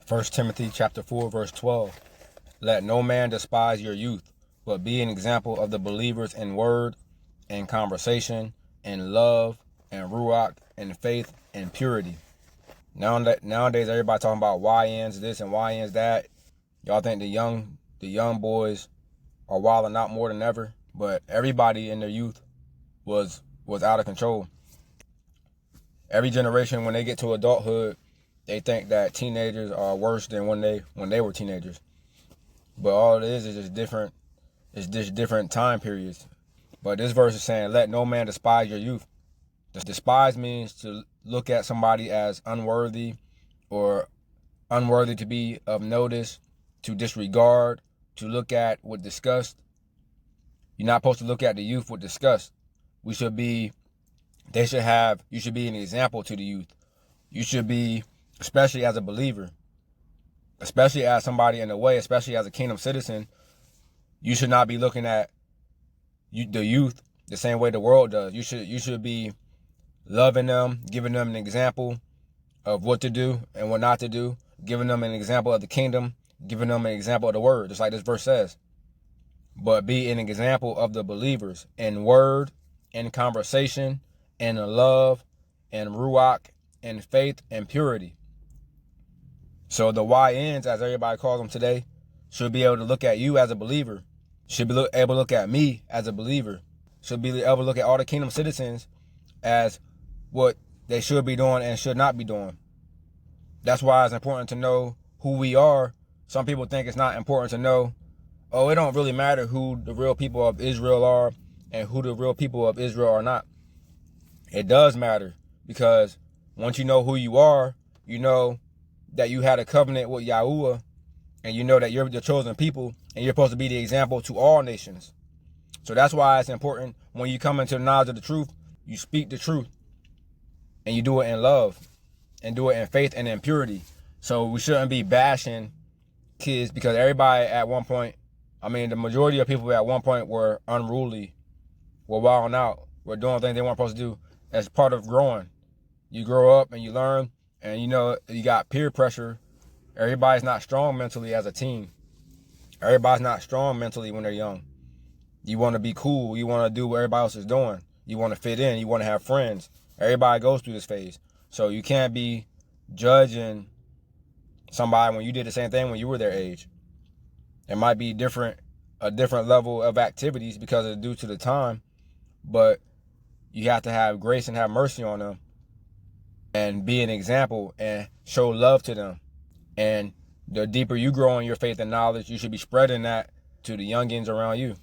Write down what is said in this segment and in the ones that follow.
1 Timothy chapter 4, verse 12. Let no man despise your youth, but be an example of the believers in word and conversation, in love and ruach, and faith and purity. Nowadays, everybody talking about YNs this and YNs that. Y'all think the young boys are wilding out more than ever, but everybody in their youth was out of control. Every generation, when they get to adulthood, they think that teenagers are worse than when they were teenagers. But all it is just different. It's just different time periods. But this verse is saying, let no man despise your youth. Despise means to look at somebody as unworthy or unworthy to be of notice, to disregard, to look at with disgust. You're not supposed to look at the youth with disgust. You should be an example to the youth. You should be, especially as a believer, especially as somebody in the way, especially as a kingdom citizen, you should not be looking at the youth the same way the world does. You should be loving them, giving them an example of what to do and what not to do, giving them an example of the kingdom, giving them an example of the word, just like this verse says. But be an example of the believers in word, in conversation, in love, in ruach, in faith, and purity. So the YNs, as everybody calls them today, should be able to look at you as a believer, should be able to look at me as a believer, should be able to look at all the kingdom citizens as what they should be doing and should not be doing. That's why it's important to know who we are. Some people think it's not important to know, oh, it don't really matter who the real people of Israel are and who the real people of Israel are not. It does matter, because once you know who you are, you know that you had a covenant with Yahuwah, and you know that you're the chosen people, and you're supposed to be the example to all nations. So that's why it's important when you come into the knowledge of the truth, you speak the truth, and you do it in love, and do it in faith and in purity. So we shouldn't be bashing kids, because everybody at one point, the majority of people at one point were unruly, were wilding out, were doing things they weren't supposed to do. As part of growing. You grow up and you learn, and you got peer pressure. Everybody's not strong mentally as a teen. Everybody's not strong mentally when they're young. You want to be cool. You want to do what everybody else is doing. You want to fit in. You want to have friends. Everybody goes through this phase. So you can't be judging somebody when you did the same thing when you were their age. It might be a different level of activities because it's due to the time, but you have to have grace and have mercy on them and be an example and show love to them. And the deeper you grow in your faith and knowledge, you should be spreading that to the youngins around you,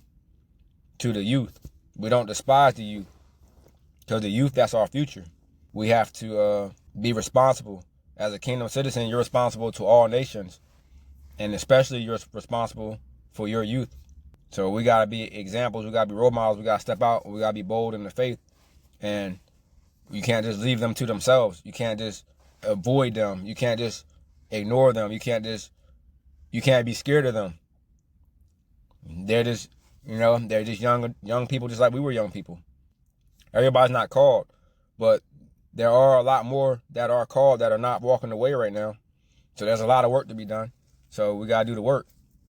to the youth. We don't despise the youth, because the youth, that's our future. We have to be responsible. As a kingdom citizen, you're responsible to all nations, and especially you're responsible for your youth. So we got to be examples. We got to be role models. We got to step out. We got to be bold in the faith. And you can't just leave them to themselves. You can't just avoid them. You can't just ignore them. You can't be scared of them. They're just, they're just young people, just like we were young people. Everybody's not called, but there are a lot more that are called that are not walking the way right now. So there's a lot of work to be done. So we got to do the work.